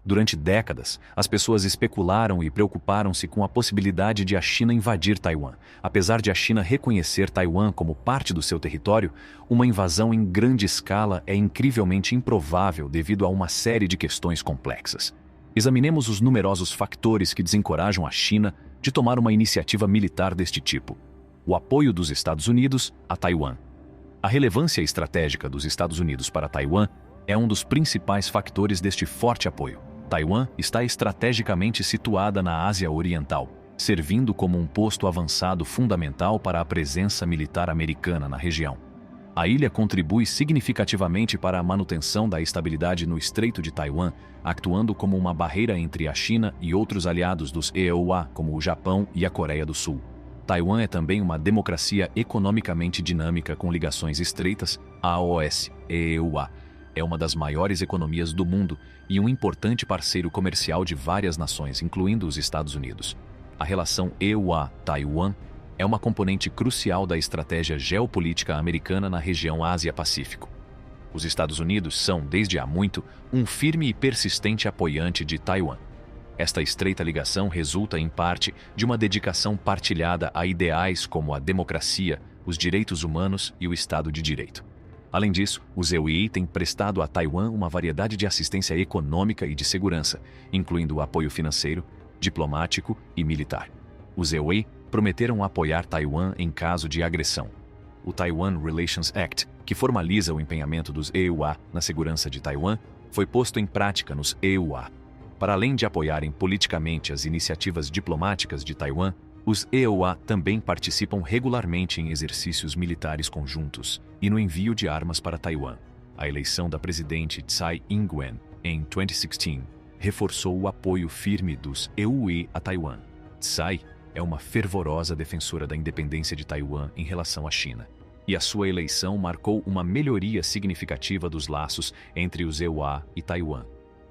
Durante décadas, as pessoas especularam e preocuparam-se com a possibilidade de a China invadir Taiwan. Apesar de a China reconhecer Taiwan como parte do seu território, uma invasão em grande escala é incrivelmente improvável devido a uma série de questões complexas. Examinemos os numerosos fatores que desencorajam a China de tomar uma iniciativa militar deste tipo. O apoio dos Estados Unidos a Taiwan. A relevância estratégica dos Estados Unidos para Taiwan é um dos principais fatores deste forte apoio. Taiwan está estrategicamente situada na Ásia Oriental, servindo como um posto avançado fundamental para a presença militar americana na região. A ilha contribui significativamente para a manutenção da estabilidade no Estreito de Taiwan, atuando como uma barreira entre a China e outros aliados dos EUA, como o Japão e a Coreia do Sul. Taiwan é também uma democracia economicamente dinâmica com ligações estreitas à OS e EUA. É uma das maiores economias do mundo e um importante parceiro comercial de várias nações, incluindo os Estados Unidos. A relação EUA-Taiwan é uma componente crucial da estratégia geopolítica americana na região Ásia-Pacífico. Os Estados Unidos são, desde há muito, um firme e persistente apoiante de Taiwan. Esta estreita ligação resulta, em parte, de uma dedicação partilhada a ideais como a democracia, os direitos humanos e o Estado de Direito. Além disso, os EUI têm prestado a Taiwan uma variedade de assistência econômica e de segurança, incluindo apoio financeiro, diplomático e militar. Os EUI prometeram apoiar Taiwan em caso de agressão. O Taiwan Relations Act, que formaliza o empenhamento dos EUA na segurança de Taiwan, foi posto em prática nos EUA. Para além de apoiarem politicamente as iniciativas diplomáticas de Taiwan, os EUA também participam regularmente em exercícios militares conjuntos e no envio de armas para Taiwan. A eleição da presidente Tsai Ing-wen, em 2016, reforçou o apoio firme dos EUI a Taiwan. Tsai é uma fervorosa defensora da independência de Taiwan em relação à China, e a sua eleição marcou uma melhoria significativa dos laços entre os EUA e Taiwan.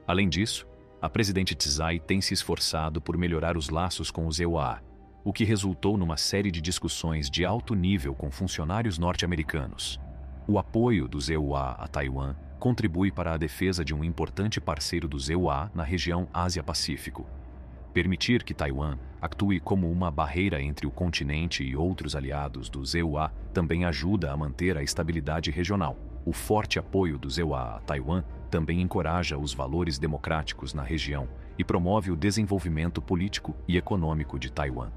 Além disso, a presidente Tsai tem se esforçado por melhorar os laços com os EUA, o que resultou numa série de discussões de alto nível com funcionários norte-americanos. O apoio dos EUA a Taiwan contribui para a defesa de um importante parceiro dos EUA na região Ásia-Pacífico. Permitir que Taiwan atue como uma barreira entre o continente e outros aliados dos EUA também ajuda a manter a estabilidade regional. O forte apoio dos EUA a Taiwan também encoraja os valores democráticos na região e promove o desenvolvimento político e econômico de Taiwan.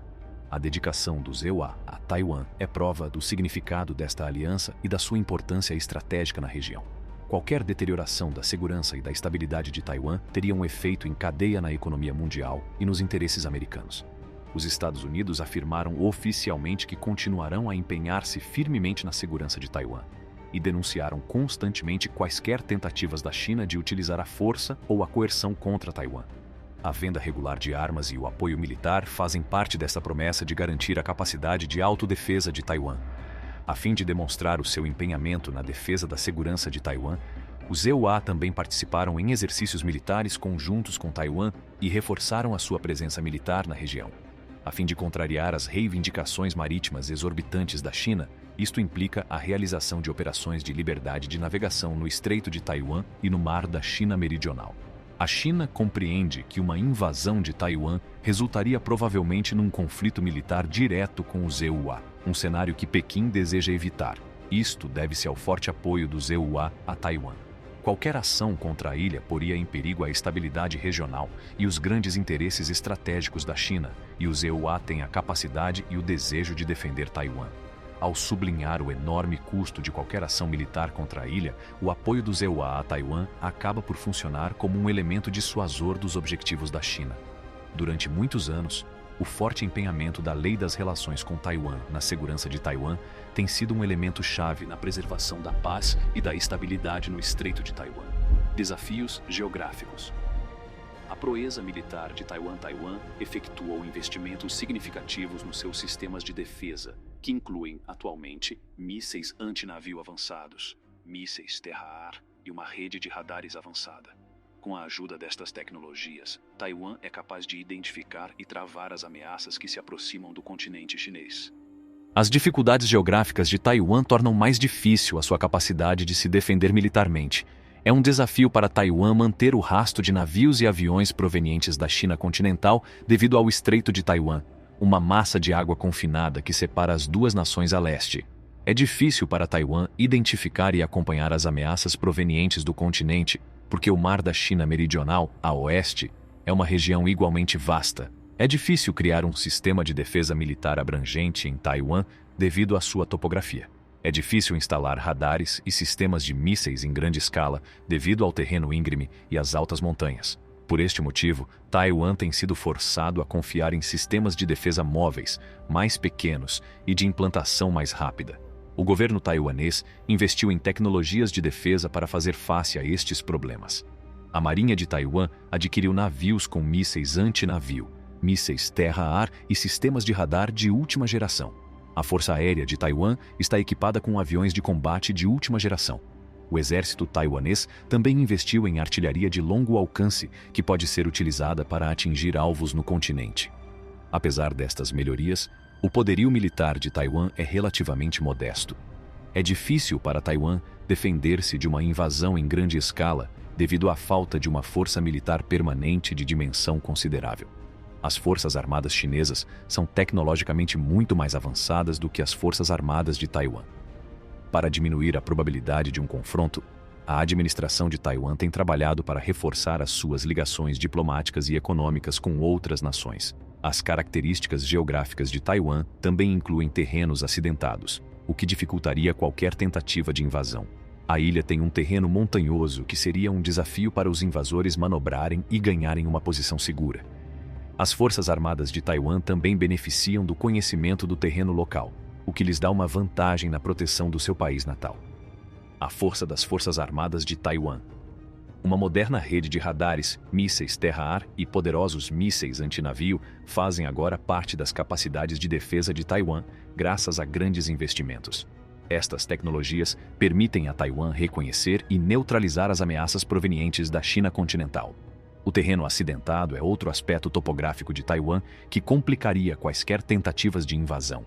A dedicação dos EUA a Taiwan é prova do significado desta aliança e da sua importância estratégica na região. Qualquer deterioração da segurança e da estabilidade de Taiwan teria um efeito em cadeia na economia mundial e nos interesses americanos. Os Estados Unidos afirmaram oficialmente que continuarão a empenhar-se firmemente na segurança de Taiwan e denunciaram constantemente quaisquer tentativas da China de utilizar a força ou a coerção contra Taiwan. A venda regular de armas e o apoio militar fazem parte dessa promessa de garantir a capacidade de autodefesa de Taiwan. A fim de demonstrar o seu empenhamento na defesa da segurança de Taiwan, os EUA também participaram em exercícios militares conjuntos com Taiwan e reforçaram a sua presença militar na região. A fim de contrariar as reivindicações marítimas exorbitantes da China, isto implica a realização de operações de liberdade de navegação no Estreito de Taiwan e no Mar da China Meridional. A China compreende que uma invasão de Taiwan resultaria provavelmente num conflito militar direto com os EUA, um cenário que Pequim deseja evitar. Isto deve-se ao forte apoio dos EUA a Taiwan. Qualquer ação contra a ilha poria em perigo a estabilidade regional e os grandes interesses estratégicos da China, e os EUA têm a capacidade e o desejo de defender Taiwan. Ao sublinhar o enorme custo de qualquer ação militar contra a ilha, o apoio dos EUA a Taiwan acaba por funcionar como um elemento dissuasor dos objetivos da China. Durante muitos anos, o forte empenhamento da Lei das Relações com Taiwan na segurança de Taiwan tem sido um elemento-chave na preservação da paz e da estabilidade no Estreito de Taiwan. Desafios geográficos. A proeza militar de Taiwan efetuou investimentos significativos nos seus sistemas de defesa, que incluem, atualmente, mísseis antinavio avançados, mísseis terra-ar e uma rede de radares avançada. Com a ajuda destas tecnologias, Taiwan é capaz de identificar e travar as ameaças que se aproximam do continente chinês. As dificuldades geográficas de Taiwan tornam mais difícil a sua capacidade de se defender militarmente. É um desafio para Taiwan manter o rastro de navios e aviões provenientes da China continental devido ao Estreito de Taiwan, uma massa de água confinada que separa as duas nações a leste. É difícil para Taiwan identificar e acompanhar as ameaças provenientes do continente, porque o Mar da China Meridional, a oeste, é uma região igualmente vasta. É difícil criar um sistema de defesa militar abrangente em Taiwan devido à sua topografia. É difícil instalar radares e sistemas de mísseis em grande escala devido ao terreno íngreme e às altas montanhas. Por este motivo, Taiwan tem sido forçado a confiar em sistemas de defesa móveis, mais pequenos e de implantação mais rápida. O governo taiwanês investiu em tecnologias de defesa para fazer face a estes problemas. A Marinha de Taiwan adquiriu navios com mísseis antinavio, mísseis terra-ar e sistemas de radar de última geração. A Força Aérea de Taiwan está equipada com aviões de combate de última geração. O exército taiwanês também investiu em artilharia de longo alcance, que pode ser utilizada para atingir alvos no continente. Apesar destas melhorias, o poderio militar de Taiwan é relativamente modesto. É difícil para Taiwan defender-se de uma invasão em grande escala devido à falta de uma força militar permanente de dimensão considerável. As forças armadas chinesas são tecnologicamente muito mais avançadas do que as forças armadas de Taiwan. Para diminuir a probabilidade de um confronto, a administração de Taiwan tem trabalhado para reforçar as suas ligações diplomáticas e econômicas com outras nações. As características geográficas de Taiwan também incluem terrenos acidentados, o que dificultaria qualquer tentativa de invasão. A ilha tem um terreno montanhoso que seria um desafio para os invasores manobrarem e ganharem uma posição segura. As Forças Armadas de Taiwan também beneficiam do conhecimento do terreno local, o que lhes dá uma vantagem na proteção do seu país natal. A força das Forças Armadas de Taiwan. Uma moderna rede de radares, mísseis terra-ar e poderosos mísseis antinavio fazem agora parte das capacidades de defesa de Taiwan, graças a grandes investimentos. Estas tecnologias permitem a Taiwan reconhecer e neutralizar as ameaças provenientes da China continental. O terreno acidentado é outro aspecto topográfico de Taiwan que complicaria quaisquer tentativas de invasão.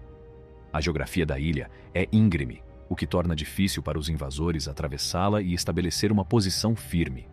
A geografia da ilha é íngreme, o que torna difícil para os invasores atravessá-la e estabelecer uma posição firme.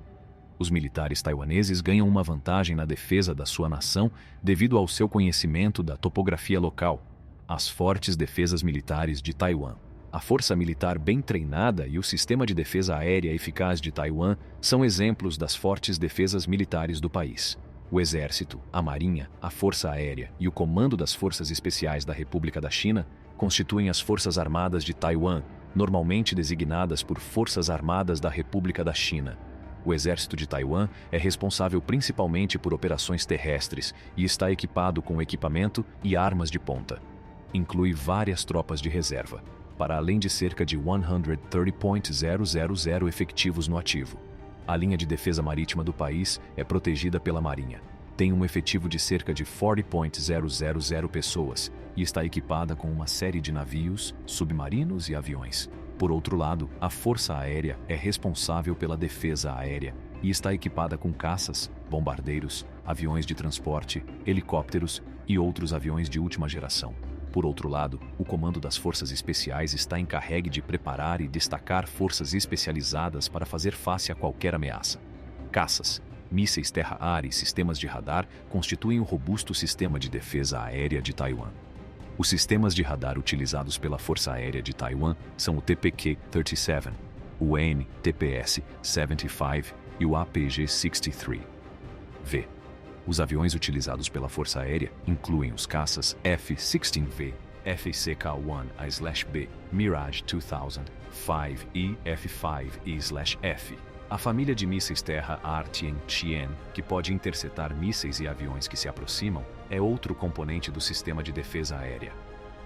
Os militares taiwaneses ganham uma vantagem na defesa da sua nação devido ao seu conhecimento da topografia local, as fortes defesas militares de Taiwan. A força militar bem treinada e o sistema de defesa aérea eficaz de Taiwan são exemplos das fortes defesas militares do país. O Exército, a Marinha, a Força Aérea e o Comando das Forças Especiais da República da China constituem as Forças Armadas de Taiwan, normalmente designadas por Forças Armadas da República da China. O Exército de Taiwan é responsável principalmente por operações terrestres e está equipado com equipamento e armas de ponta. Inclui várias tropas de reserva, para além de cerca de 130.000 efetivos no ativo. A linha de defesa marítima do país é protegida pela Marinha. Tem um efetivo de cerca de 40.000 pessoas e está equipada com uma série de navios, submarinos e aviões. Por outro lado, a Força Aérea é responsável pela defesa aérea e está equipada com caças, bombardeiros, aviões de transporte, helicópteros e outros aviões de última geração. Por outro lado, o Comando das Forças Especiais está encarregue de preparar e destacar forças especializadas para fazer face a qualquer ameaça. Caças, mísseis terra-ar e sistemas de radar constituem um robusto sistema de defesa aérea de Taiwan. Os sistemas de radar utilizados pela Força Aérea de Taiwan são o TPQ-37, o AN/TPS-75 e o APG-63. V. Os aviões utilizados pela Força Aérea incluem os caças F-16V, FCK-1I/B, Mirage 2000, 5E, F-5E/F. A família de mísseis terra-ar Tianqian, que pode interceptar mísseis e aviões que se aproximam, é outro componente do sistema de defesa aérea.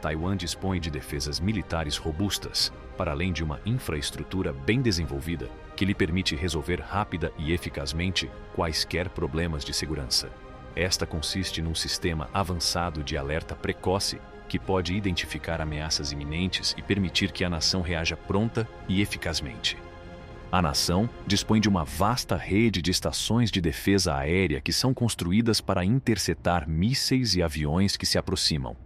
Taiwan dispõe de defesas militares robustas, para além de uma infraestrutura bem desenvolvida que lhe permite resolver rápida e eficazmente quaisquer problemas de segurança. Esta consiste num sistema avançado de alerta precoce que pode identificar ameaças iminentes e permitir que a nação reaja pronta e eficazmente. A nação dispõe de uma vasta rede de estações de defesa aérea que são construídas para interceptar mísseis e aviões que se aproximam.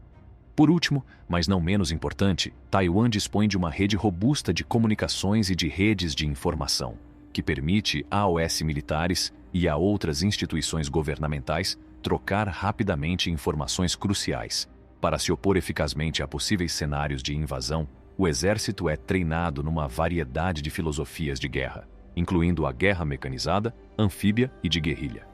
Por último, mas não menos importante, Taiwan dispõe de uma rede robusta de comunicações e de redes de informação, que permite a AOS militares e a outras instituições governamentais trocar rapidamente informações cruciais. Para se opor eficazmente a possíveis cenários de invasão, o exército é treinado numa variedade de filosofias de guerra, incluindo a guerra mecanizada, anfíbia e de guerrilha.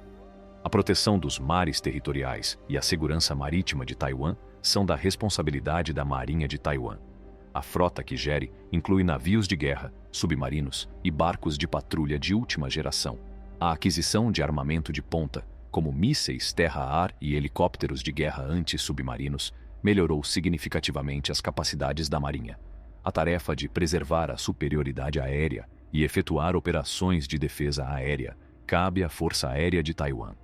A proteção dos mares territoriais e a segurança marítima de Taiwan são da responsabilidade da Marinha de Taiwan. A frota que gere inclui navios de guerra, submarinos e barcos de patrulha de última geração. A aquisição de armamento de ponta, como mísseis terra-ar e helicópteros de guerra anti-submarinos, melhorou significativamente as capacidades da Marinha. A tarefa de preservar a superioridade aérea e efetuar operações de defesa aérea cabe à Força Aérea de Taiwan.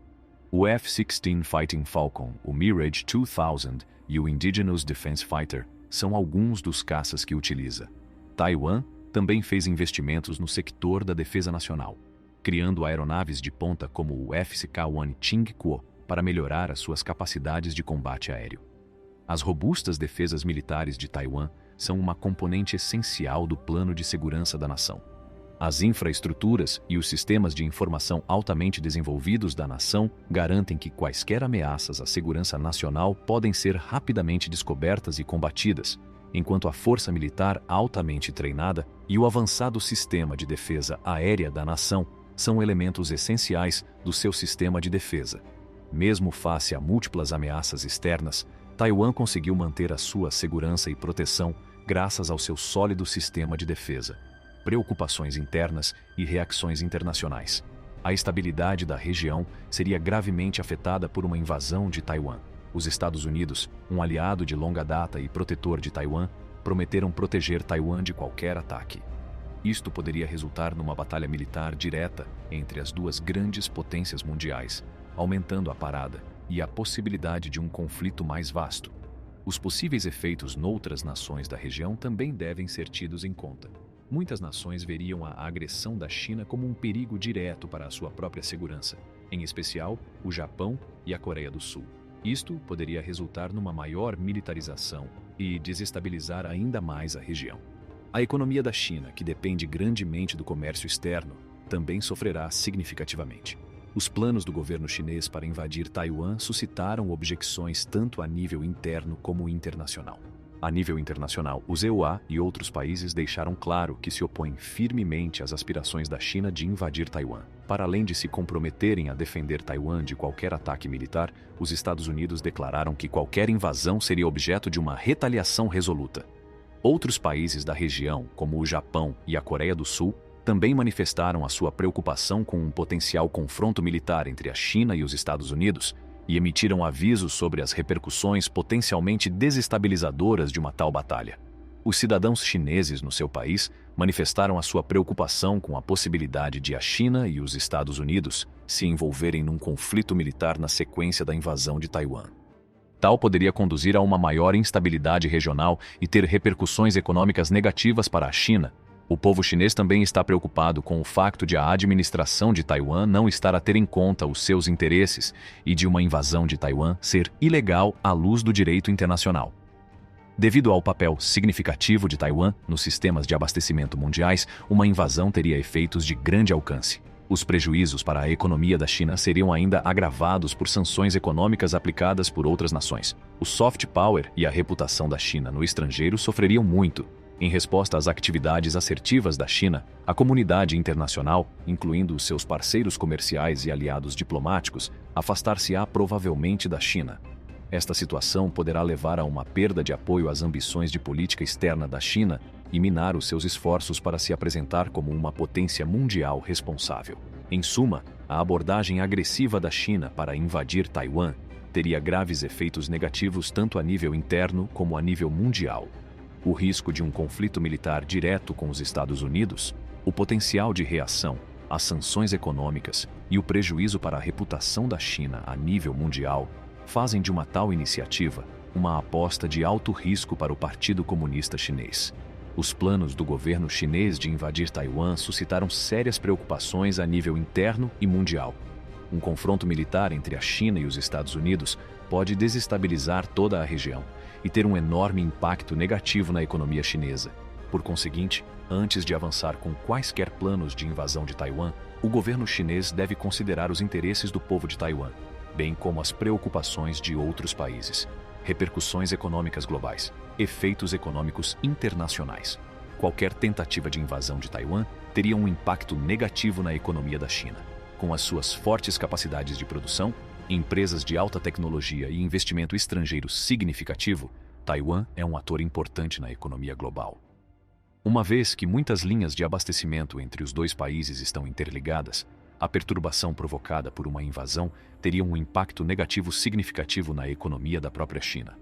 O F-16 Fighting Falcon, o Mirage 2000 e o Indigenous Defense Fighter são alguns dos caças que utiliza. Taiwan também fez investimentos no sector da defesa nacional, criando aeronaves de ponta como o FCK-1 Chingguo para melhorar as suas capacidades de combate aéreo. As robustas defesas militares de Taiwan são uma componente essencial do plano de segurança da nação. As infraestruturas e os sistemas de informação altamente desenvolvidos da nação garantem que quaisquer ameaças à segurança nacional podem ser rapidamente descobertas e combatidas, enquanto a força militar altamente treinada e o avançado sistema de defesa aérea da nação são elementos essenciais do seu sistema de defesa. Mesmo face a múltiplas ameaças externas, Taiwan conseguiu manter a sua segurança e proteção graças ao seu sólido sistema de defesa, preocupações internas e reações internacionais. A estabilidade da região seria gravemente afetada por uma invasão de Taiwan. Os Estados Unidos, um aliado de longa data e protetor de Taiwan, prometeram proteger Taiwan de qualquer ataque. Isto poderia resultar numa batalha militar direta entre as duas grandes potências mundiais, aumentando a parada e a possibilidade de um conflito mais vasto. Os possíveis efeitos noutras nações da região também devem ser tidos em conta. Muitas nações veriam a agressão da China como um perigo direto para a sua própria segurança, em especial o Japão e a Coreia do Sul. Isto poderia resultar numa maior militarização e desestabilizar ainda mais a região. A economia da China, que depende grandemente do comércio externo, também sofrerá significativamente. Os planos do governo chinês para invadir Taiwan suscitaram objeções tanto a nível interno como internacional. A nível internacional, os EUA e outros países deixaram claro que se opõem firmemente às aspirações da China de invadir Taiwan. Para além de se comprometerem a defender Taiwan de qualquer ataque militar, os Estados Unidos declararam que qualquer invasão seria objeto de uma retaliação resoluta. Outros países da região, como o Japão e a Coreia do Sul, também manifestaram a sua preocupação com um potencial confronto militar entre a China e os Estados Unidos e emitiram avisos sobre as repercussões potencialmente desestabilizadoras de uma tal batalha. Os cidadãos chineses no seu país manifestaram a sua preocupação com a possibilidade de a China e os Estados Unidos se envolverem num conflito militar na sequência da invasão de Taiwan. Tal poderia conduzir a uma maior instabilidade regional e ter repercussões econômicas negativas para a China. O povo chinês também está preocupado com o facto de a administração de Taiwan não estar a ter em conta os seus interesses e de uma invasão de Taiwan ser ilegal à luz do direito internacional. Devido ao papel significativo de Taiwan nos sistemas de abastecimento mundiais, uma invasão teria efeitos de grande alcance. Os prejuízos para a economia da China seriam ainda agravados por sanções econômicas aplicadas por outras nações. O soft power e a reputação da China no estrangeiro sofreriam muito. Em resposta às atividades assertivas da China, a comunidade internacional, incluindo os seus parceiros comerciais e aliados diplomáticos, afastar-se-á provavelmente da China. Esta situação poderá levar a uma perda de apoio às ambições de política externa da China e minar os seus esforços para se apresentar como uma potência mundial responsável. Em suma, a abordagem agressiva da China para invadir Taiwan teria graves efeitos negativos tanto a nível interno como a nível mundial. O risco de um conflito militar direto com os Estados Unidos, o potencial de reação às sanções econômicas e o prejuízo para a reputação da China a nível mundial fazem de uma tal iniciativa uma aposta de alto risco para o Partido Comunista Chinês. Os planos do governo chinês de invadir Taiwan suscitaram sérias preocupações a nível interno e mundial. Um confronto militar entre a China e os Estados Unidos pode desestabilizar toda a região e ter um enorme impacto negativo na economia chinesa. Por conseguinte, Antes de avançar com quaisquer planos de invasão de Taiwan, o governo chinês deve considerar os interesses do povo de Taiwan, bem como as preocupações de outros países, repercussões econômicas globais, efeitos econômicos internacionais. Qualquer tentativa de invasão de Taiwan teria um impacto negativo na economia da China. Com as suas fortes capacidades de produção, empresas de alta tecnologia e investimento estrangeiro significativo, Taiwan é um ator importante na economia global. Uma vez que muitas linhas de abastecimento entre os dois países estão interligadas, a perturbação provocada por uma invasão teria um impacto negativo significativo na economia da própria China.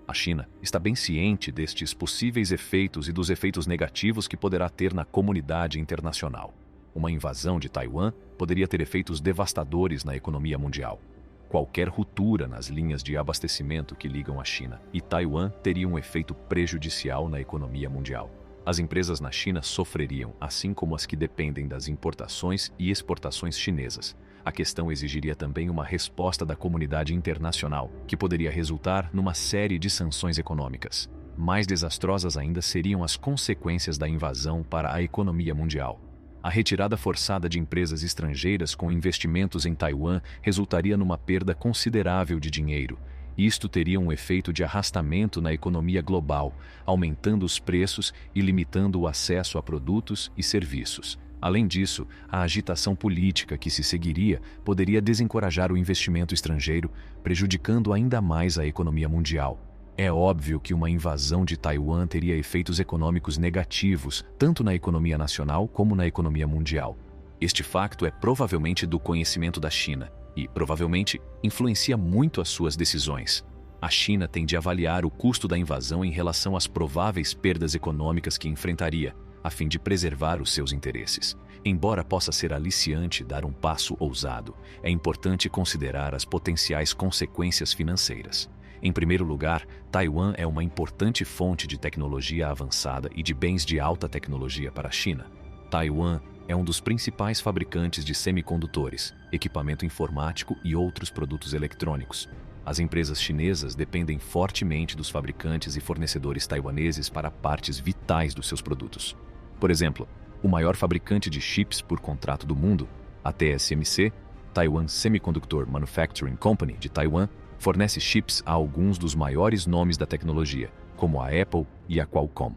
A China está bem ciente destes possíveis efeitos e dos efeitos negativos que poderá ter na comunidade internacional. Uma invasão de Taiwan poderia ter efeitos devastadores na economia mundial. Qualquer ruptura nas linhas de abastecimento que ligam a China e Taiwan teria um efeito prejudicial na economia mundial. As empresas na China sofreriam, assim como as que dependem das importações e exportações chinesas. A questão exigiria também uma resposta da comunidade internacional, que poderia resultar numa série de sanções econômicas. Mais desastrosas ainda seriam as consequências da invasão para a economia mundial. A retirada forçada de empresas estrangeiras com investimentos em Taiwan resultaria numa perda considerável de dinheiro. Isto teria um efeito de arrastamento na economia global, aumentando os preços e limitando o acesso a produtos e serviços. Além disso, a agitação política que se seguiria poderia desencorajar o investimento estrangeiro, prejudicando ainda mais a economia mundial. É óbvio que uma invasão de Taiwan teria efeitos econômicos negativos, tanto na economia nacional como na economia mundial. Este facto é provavelmente do conhecimento da China e, provavelmente, influencia muito as suas decisões. A China tem de avaliar o custo da invasão em relação às prováveis perdas econômicas que enfrentaria, a fim de preservar os seus interesses. Embora possa ser aliciante dar um passo ousado, é importante considerar as potenciais consequências financeiras. Em primeiro lugar, Taiwan é uma importante fonte de tecnologia avançada e de bens de alta tecnologia para a China. Taiwan é um dos principais fabricantes de semicondutores, equipamento informático e outros produtos eletrônicos. As empresas chinesas dependem fortemente dos fabricantes e fornecedores taiwaneses para partes vitais dos seus produtos. Por exemplo, o maior fabricante de chips por contrato do mundo, a TSMC, Taiwan Semiconductor Manufacturing Company de Taiwan, fornece chips a alguns dos maiores nomes da tecnologia, como a Apple e a Qualcomm.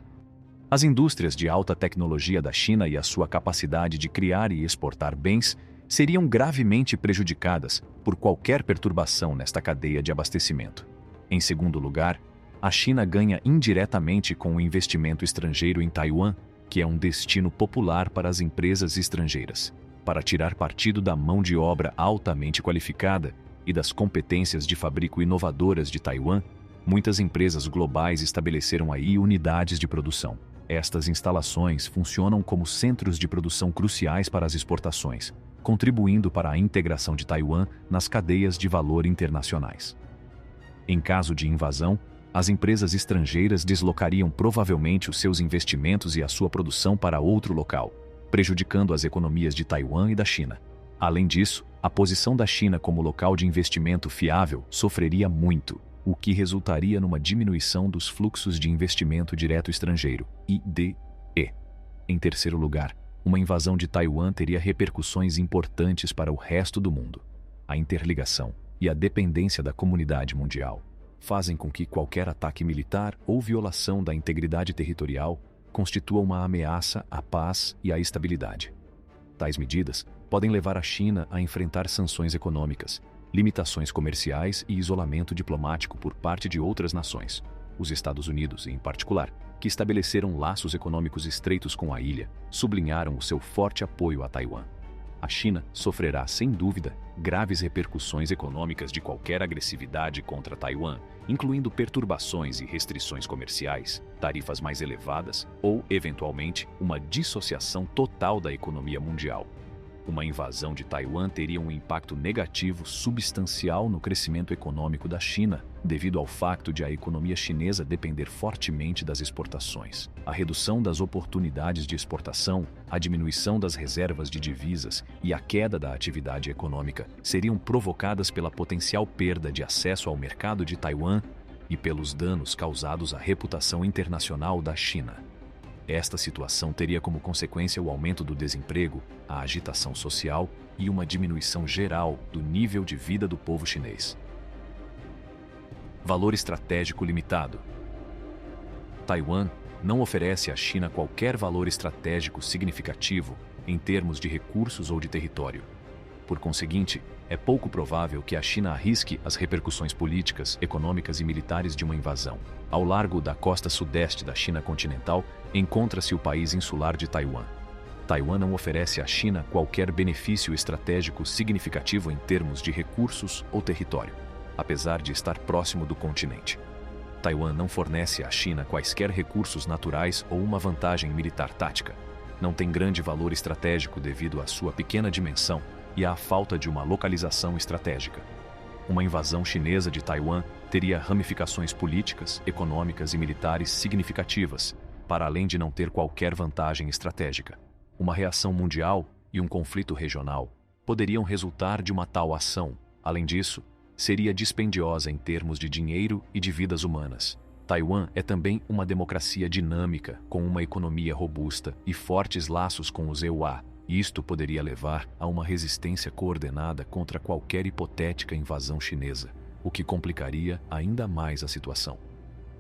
As indústrias de alta tecnologia da China e a sua capacidade de criar e exportar bens seriam gravemente prejudicadas por qualquer perturbação nesta cadeia de abastecimento. Em segundo lugar, a China ganha indiretamente com o investimento estrangeiro em Taiwan, que é um destino popular para as empresas estrangeiras. Para tirar partido da mão de obra altamente qualificada e das competências de fabrico inovadoras de Taiwan, muitas empresas globais estabeleceram aí unidades de produção. Estas instalações funcionam como centros de produção cruciais para as exportações, contribuindo para a integração de Taiwan nas cadeias de valor internacionais. Em caso de invasão, as empresas estrangeiras deslocariam provavelmente os seus investimentos e a sua produção para outro local, prejudicando as economias de Taiwan e da China. Além disso, a posição da China como local de investimento fiável sofreria muito, o que resultaria numa diminuição dos fluxos de investimento direto estrangeiro, IDE. Em terceiro lugar, uma invasão de Taiwan teria repercussões importantes para o resto do mundo. A interligação e a dependência da comunidade mundial fazem com que qualquer ataque militar ou violação da integridade territorial constitua uma ameaça à paz e à estabilidade. Tais medidas podem levar a China a enfrentar sanções econômicas, limitações comerciais e isolamento diplomático por parte de outras nações. Os Estados Unidos, em particular, que estabeleceram laços econômicos estreitos com a ilha, sublinharam o seu forte apoio a Taiwan. A China sofrerá, sem dúvida, graves repercussões econômicas de qualquer agressividade contra Taiwan, incluindo perturbações e restrições comerciais, tarifas mais elevadas ou, eventualmente, uma dissociação total da economia mundial. Uma invasão de Taiwan teria um impacto negativo substancial no crescimento econômico da China, devido ao fato de a economia chinesa depender fortemente das exportações. A redução das oportunidades de exportação, a diminuição das reservas de divisas e a queda da atividade econômica seriam provocadas pela potencial perda de acesso ao mercado de Taiwan e pelos danos causados à reputação internacional da China. Esta situação teria como consequência o aumento do desemprego, a agitação social e uma diminuição geral do nível de vida do povo chinês. Valor estratégico limitado. Taiwan não oferece à China qualquer valor estratégico significativo em termos de recursos ou de território. Por conseguinte, é pouco provável que a China arrisque as repercussões políticas, econômicas e militares de uma invasão. Ao largo da costa sudeste da China continental, encontra-se o país insular de Taiwan. Taiwan não oferece à China qualquer benefício estratégico significativo em termos de recursos ou território, apesar de estar próximo do continente. Taiwan não fornece à China quaisquer recursos naturais ou uma vantagem militar tática. Não tem grande valor estratégico devido à sua pequena dimensão e à falta de uma localização estratégica. Uma invasão chinesa de Taiwan teria ramificações políticas, econômicas e militares significativas, para além de não ter qualquer vantagem estratégica. Uma reação mundial e um conflito regional poderiam resultar de uma tal ação. Além disso, seria dispendiosa em termos de dinheiro e de vidas humanas. Taiwan é também uma democracia dinâmica, com uma economia robusta e fortes laços com os EUA. Isto poderia levar a uma resistência coordenada contra qualquer hipotética invasão chinesa, o que complicaria ainda mais a situação.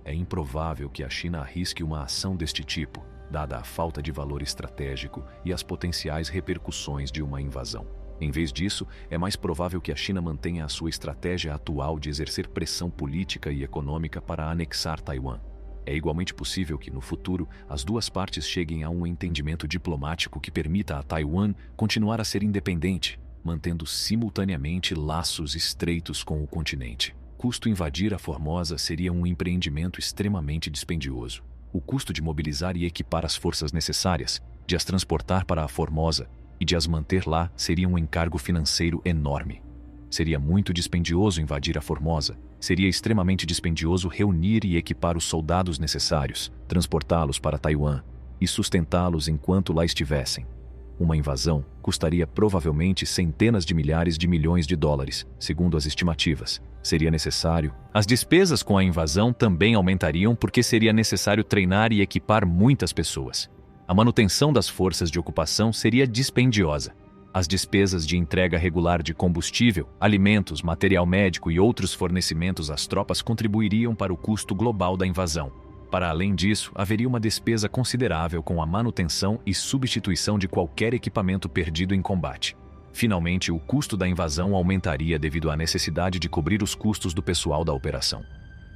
É improvável que a China arrisque uma ação deste tipo, dada a falta de valor estratégico e as potenciais repercussões de uma invasão. Em vez disso, é mais provável que a China mantenha a sua estratégia atual de exercer pressão política e econômica para anexar Taiwan. É igualmente possível que, no futuro, as duas partes cheguem a um entendimento diplomático que permita a Taiwan continuar a ser independente, mantendo simultaneamente laços estreitos com o continente. Custo invadir a Formosa seria um empreendimento extremamente dispendioso. O custo de mobilizar e equipar as forças necessárias, de as transportar para a Formosa e de as manter lá seria um encargo financeiro enorme. Seria muito dispendioso invadir a Formosa. Seria extremamente dispendioso reunir e equipar os soldados necessários, transportá-los para Taiwan e sustentá-los enquanto lá estivessem. Uma invasão custaria provavelmente centenas de milhares de milhões de dólares, segundo as estimativas. Seria necessário. As despesas com a invasão também aumentariam porque seria necessário treinar e equipar muitas pessoas. A manutenção das forças de ocupação seria dispendiosa. As despesas de entrega regular de combustível, alimentos, material médico e outros fornecimentos às tropas contribuiriam para o custo global da invasão. Para além disso, haveria uma despesa considerável com a manutenção e substituição de qualquer equipamento perdido em combate. Finalmente, o custo da invasão aumentaria devido à necessidade de cobrir os custos do pessoal da operação.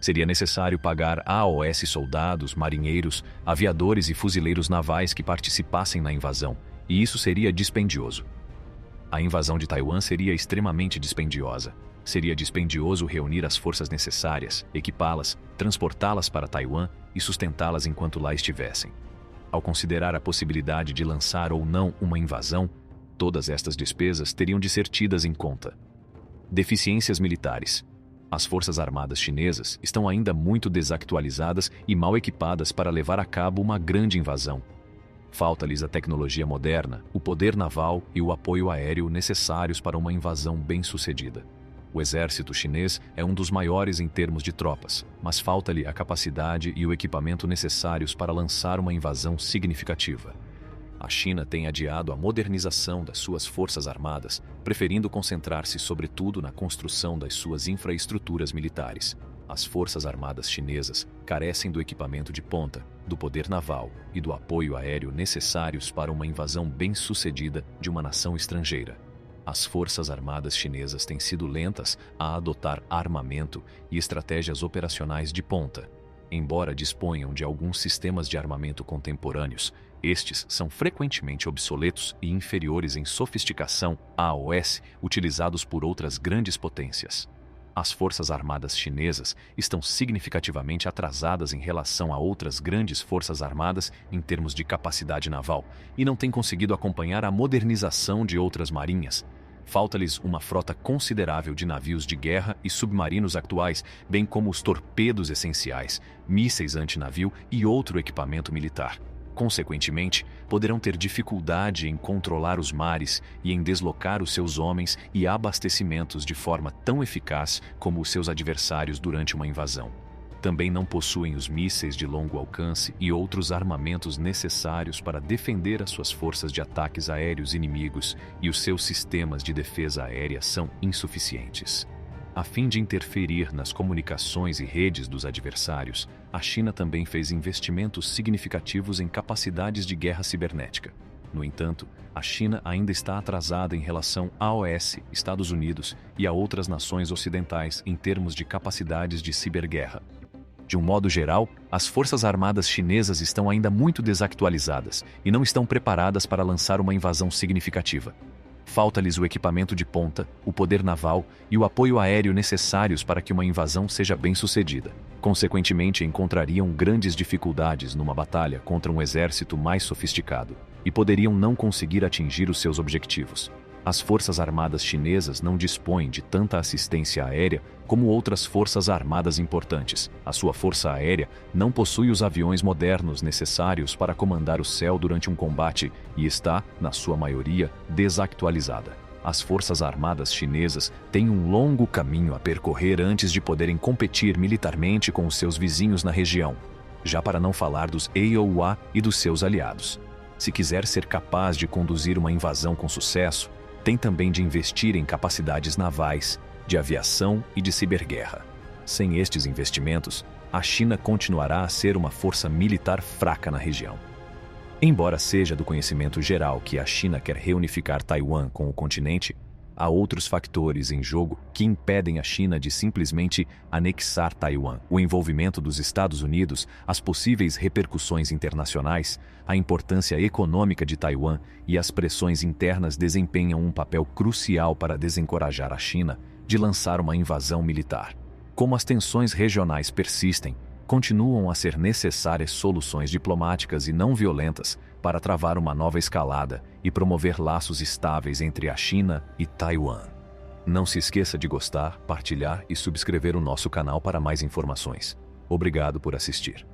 Seria necessário pagar AOS soldados, marinheiros, aviadores e fuzileiros navais que participassem na invasão, e isso seria dispendioso. A invasão de Taiwan seria extremamente dispendiosa. Seria dispendioso reunir as forças necessárias, equipá-las, transportá-las para Taiwan e sustentá-las enquanto lá estivessem. Ao considerar a possibilidade de lançar ou não uma invasão, todas estas despesas teriam de ser tidas em conta. Deficiências militares. As forças armadas chinesas estão ainda muito desactualizadas e mal equipadas para levar a cabo uma grande invasão. Falta-lhes a tecnologia moderna, o poder naval e o apoio aéreo necessários para uma invasão bem-sucedida. O exército chinês é um dos maiores em termos de tropas, mas falta-lhe a capacidade e o equipamento necessários para lançar uma invasão significativa. A China tem adiado a modernização das suas forças armadas, preferindo concentrar-se sobretudo na construção das suas infraestruturas militares. As forças armadas chinesas carecem do equipamento de ponta, do poder naval e do apoio aéreo necessários para uma invasão bem-sucedida de uma nação estrangeira. As forças armadas chinesas têm sido lentas a adotar armamento e estratégias operacionais de ponta. Embora disponham de alguns sistemas de armamento contemporâneos, estes são frequentemente obsoletos e inferiores em sofisticação a AOS utilizados por outras grandes potências. As forças armadas chinesas estão significativamente atrasadas em relação a outras grandes forças armadas em termos de capacidade naval e não têm conseguido acompanhar a modernização de outras marinhas. Falta-lhes uma frota considerável de navios de guerra e submarinos atuais, bem como os torpedos essenciais, mísseis antinavio e outro equipamento militar. Consequentemente, poderão ter dificuldade em controlar os mares e em deslocar os seus homens e abastecimentos de forma tão eficaz como os seus adversários durante uma invasão. Também não possuem os mísseis de longo alcance e outros armamentos necessários para defender as suas forças de ataques aéreos inimigos, e os seus sistemas de defesa aérea são insuficientes. A fim de interferir nas comunicações e redes dos adversários, a China também fez investimentos significativos em capacidades de guerra cibernética. No entanto, a China ainda está atrasada em relação à OAS, Estados Unidos e a outras nações ocidentais em termos de capacidades de ciberguerra. De um modo geral, as forças armadas chinesas estão ainda muito desactualizadas e não estão preparadas para lançar uma invasão significativa. Falta-lhes o equipamento de ponta, o poder naval e o apoio aéreo necessários para que uma invasão seja bem-sucedida. Consequentemente, encontrariam grandes dificuldades numa batalha contra um exército mais sofisticado e poderiam não conseguir atingir os seus objetivos. As forças armadas chinesas não dispõem de tanta assistência aérea como outras forças armadas importantes. A sua força aérea não possui os aviões modernos necessários para comandar o céu durante um combate e está, na sua maioria, desactualizada. As forças armadas chinesas têm um longo caminho a percorrer antes de poderem competir militarmente com os seus vizinhos na região, já para não falar dos EOA e dos seus aliados. Se quiser ser capaz de conduzir uma invasão com sucesso, tem também de investir em capacidades navais, de aviação e de ciberguerra. Sem estes investimentos, a China continuará a ser uma força militar fraca na região. Embora seja do conhecimento geral que a China quer reunificar Taiwan com o continente, há outros fatores em jogo que impedem a China de simplesmente anexar Taiwan. O envolvimento dos Estados Unidos, as possíveis repercussões internacionais, a importância econômica de Taiwan e as pressões internas desempenham um papel crucial para desencorajar a China de lançar uma invasão militar. Como as tensões regionais persistem, continuam a ser necessárias soluções diplomáticas e não violentas para travar uma nova escalada e promover laços estáveis entre a China e Taiwan. Não se esqueça de gostar, partilhar e subscrever o nosso canal para mais informações. Obrigado por assistir.